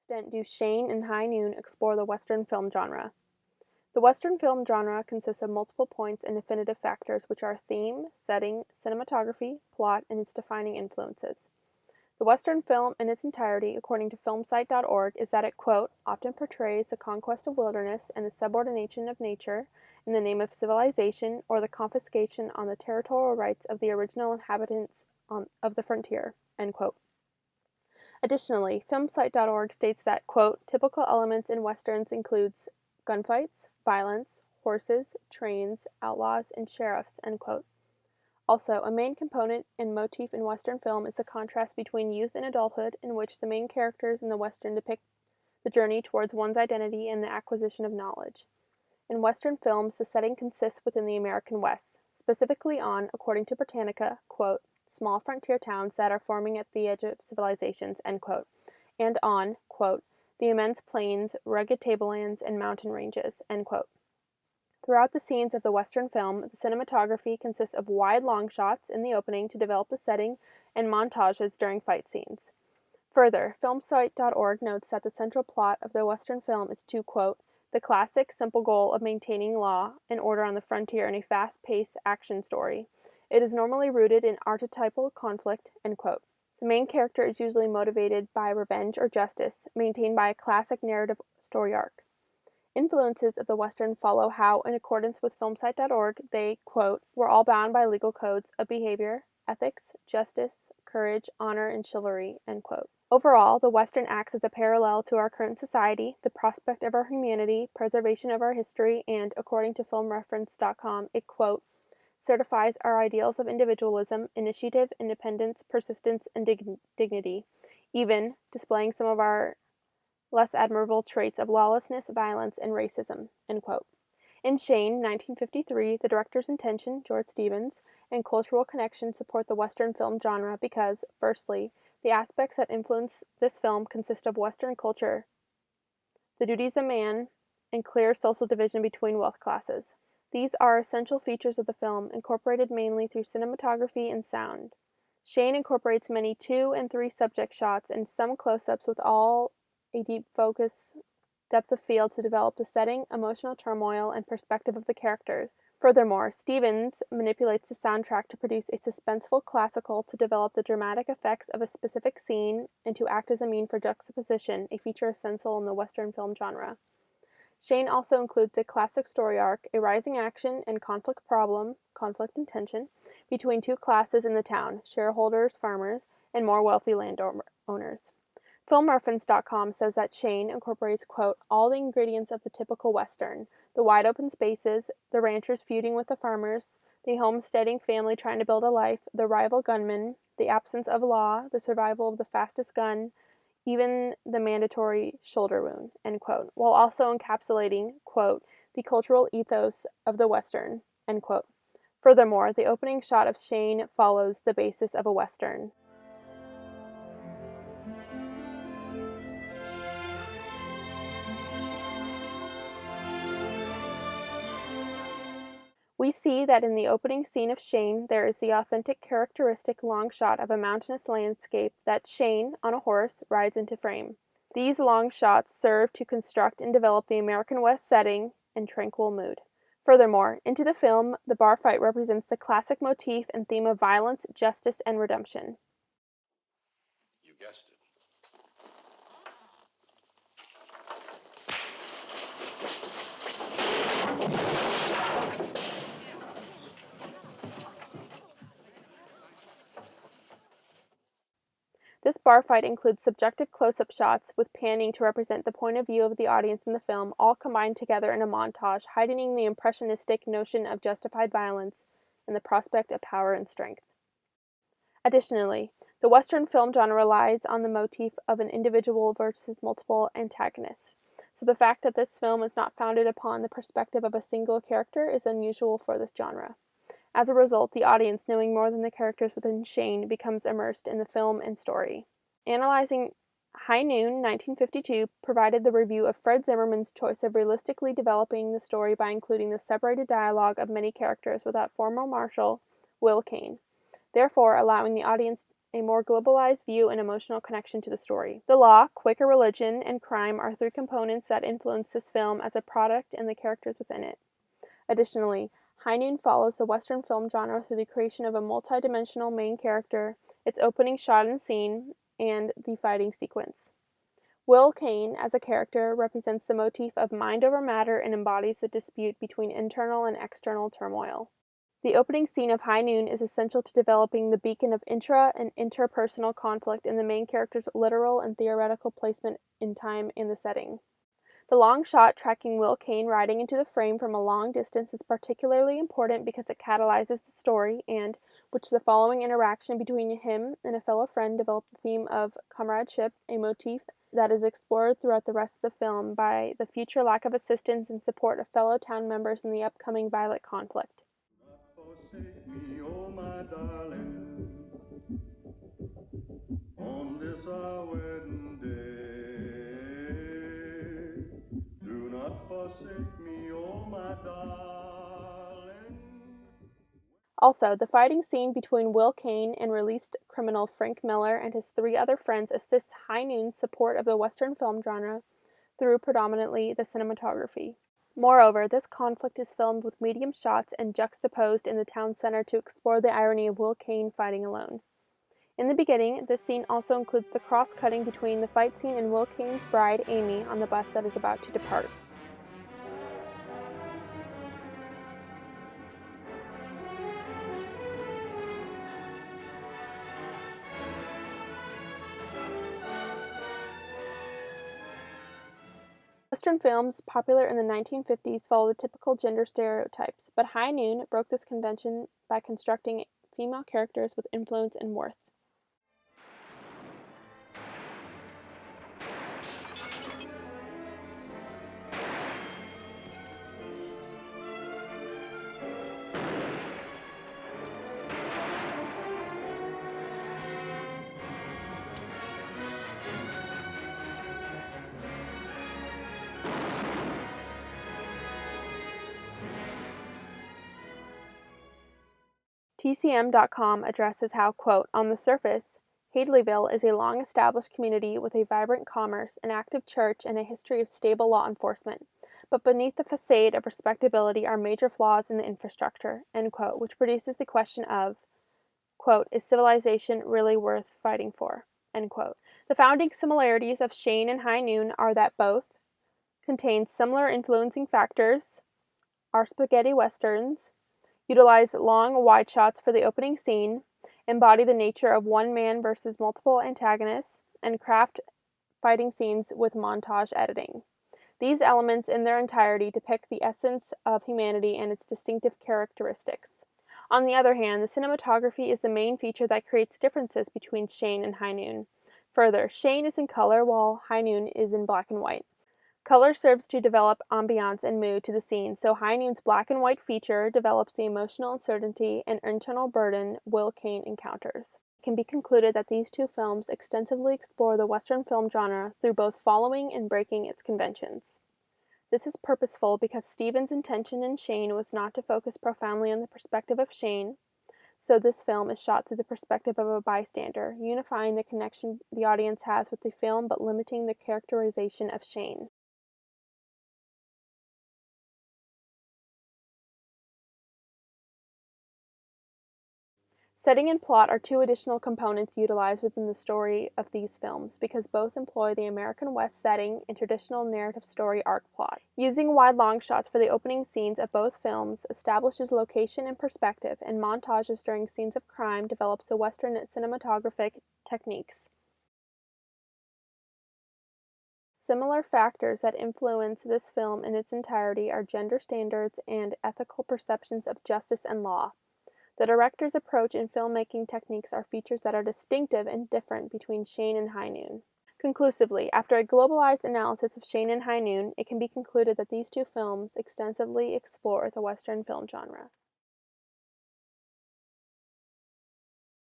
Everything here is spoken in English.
extent do Shane and High Noon explore the Western film genre? The Western film genre consists of multiple points and definitive factors, which are theme, setting, cinematography, plot, and its defining influences. The Western film in its entirety, according to filmsite.org, is that it, quote, often portrays the conquest of wilderness and the subordination of nature in the name of civilization or the confiscation on the territorial rights of the original inhabitants of the frontier, end quote. Additionally, filmsite.org states that, quote, typical elements in westerns includes gunfights, violence, horses, trains, outlaws, and sheriffs, end quote. Also, a main component and motif in Western film is the contrast between youth and adulthood, in which the main characters in the Western depict the journey towards one's identity and the acquisition of knowledge. In Western films, the setting consists within the American West, specifically on, according to Britannica, quote, small frontier towns that are forming at the edge of civilizations, end quote, and on, quote, the immense plains, rugged tablelands, and mountain ranges, end quote. Throughout the scenes of the Western film, the cinematography consists of wide long shots in the opening to develop the setting and montages during fight scenes. Further, filmsite.org notes that the central plot of the Western film is to, quote, the classic simple goal of maintaining law and order on the frontier in a fast-paced action story. It is normally rooted in archetypal conflict, end quote. The main character is usually motivated by revenge or justice, maintained by a classic narrative story arc. Influences of the Western follow how, in accordance with filmsite.org, they, quote, were all bound by legal codes of behavior, ethics, justice, courage, honor, and chivalry, end quote. Overall, the Western acts as a parallel to our current society, the prospect of our humanity, preservation of our history, and, according to filmreference.com, it, quote, certifies our ideals of individualism, initiative, independence, persistence, and dignity, even displaying some of our less admirable traits of lawlessness, violence, and racism, end quote. In Shane, 1953, the director's intention, George Stevens, and cultural connection support the Western film genre because, firstly, the aspects that influence this film consist of Western culture, the duties of man, and clear social division between wealth classes. These are essential features of the film, incorporated mainly through cinematography and sound. Shane incorporates many 2 and 3 subject shots and some close-ups with all a deep focus, depth of field to develop the setting, emotional turmoil, and perspective of the characters. Furthermore, Stevens manipulates the soundtrack to produce a suspenseful classical to develop the dramatic effects of a specific scene and to act as a mean for juxtaposition, a feature essential in the Western film genre. Shane also includes a classic story arc, a rising action and conflict and tension, between 2 classes in the town, shareholders, farmers, and more wealthy landowners. FilmReference.com says that Shane incorporates, quote, all the ingredients of the typical Western, the wide open spaces, the ranchers feuding with the farmers, the homesteading family trying to build a life, the rival gunmen, the absence of law, the survival of the fastest gun, even the mandatory shoulder wound, end quote, while also encapsulating, quote, the cultural ethos of the Western, end quote. Furthermore, the opening shot of Shane follows the basis of a Western. We see that in the opening scene of Shane, there is the authentic characteristic long shot of a mountainous landscape that Shane, on a horse, rides into frame. These long shots serve to construct and develop the American West setting and tranquil mood. Furthermore, into the film, the bar fight represents the classic motif and theme of violence, justice, and redemption. You guessed it. This bar fight includes subjective close-up shots with panning to represent the point of view of the audience in the film, all combined together in a montage, heightening the impressionistic notion of justified violence and the prospect of power and strength. Additionally, the Western film genre relies on the motif of an individual versus multiple antagonists. So the fact that this film is not founded upon the perspective of a single character is unusual for this genre. As a result, the audience, knowing more than the characters within Shane, becomes immersed in the film and story. Analyzing High Noon, 1952, provided the review of Fred Zimmerman's choice of realistically developing the story by including the separated dialogue of many characters without formal marshal Will Kane, therefore allowing the audience a more globalized view and emotional connection to the story. The law, Quaker religion, and crime are three components that influence this film as a product and the characters within it. Additionally, High Noon follows the Western film genre through the creation of a multi-dimensional main character, its opening shot and scene, and the fighting sequence. Will Kane, as a character, represents the motif of mind over matter and embodies the dispute between internal and external turmoil. The opening scene of High Noon is essential to developing the beacon of intra- and interpersonal conflict in the main character's literal and theoretical placement in time and the setting. The long shot tracking Will Kane riding into the frame from a long distance is particularly important because it catalyzes the story and, which the following interaction between him and a fellow friend developed the theme of comradeship, a motif that is explored throughout the rest of the film by the future lack of assistance and support of fellow town members in the upcoming violent conflict. Not forsake me, oh my darling, on this our wedding day. Do not forsake me, oh my darling. Also, the fighting scene between Will Kane and released criminal Frank Miller and his three other friends assists High Noon's support of the Western film genre through predominantly the cinematography. Moreover, this conflict is filmed with medium shots and juxtaposed in the town center to explore the irony of Will Kane fighting alone. In the beginning, this scene also includes the cross-cutting between the fight scene and Will Kane's bride, Amy, on the bus that is about to depart. Western films, popular in the 1950s, follow the typical gender stereotypes, but High Noon broke this convention by constructing female characters with influence and worth. TCM.com addresses how, quote, on the surface, Hadleyville is a long-established community with a vibrant commerce, an active church, and a history of stable law enforcement. But beneath the facade of respectability are major flaws in the infrastructure, end quote, which produces the question of, quote, is civilization really worth fighting for, end quote. The founding similarities of Shane and High Noon are that both contain similar influencing factors, are spaghetti westerns, utilize long wide shots for the opening scene, embody the nature of one man versus multiple antagonists, and craft fighting scenes with montage editing. These elements in their entirety depict the essence of humanity and its distinctive characteristics. On the other hand, the cinematography is the main feature that creates differences between Shane and High Noon. Further, Shane is in color while High Noon is in black and white. Color serves to develop ambiance and mood to the scene, so High Noon's black and white feature develops the emotional uncertainty and internal burden Will Kane encounters. It can be concluded that these two films extensively explore the Western film genre through both following and breaking its conventions. This is purposeful because Stephen's intention in Shane was not to focus profoundly on the perspective of Shane, so this film is shot through the perspective of a bystander, unifying the connection the audience has with the film but limiting the characterization of Shane. Setting and plot are two additional components utilized within the story of these films because both employ the American West setting and traditional narrative story arc plot. Using wide long shots for the opening scenes of both films establishes location and perspective, and montages during scenes of crime develops the Western cinematographic techniques. Similar factors that influence this film in its entirety are gender standards and ethical perceptions of justice and law. The director's approach and filmmaking techniques are features that are distinctive and different between Shane and High Noon. Conclusively, after a globalized analysis of Shane and High Noon, it can be concluded that these two films extensively explore the Western film genre.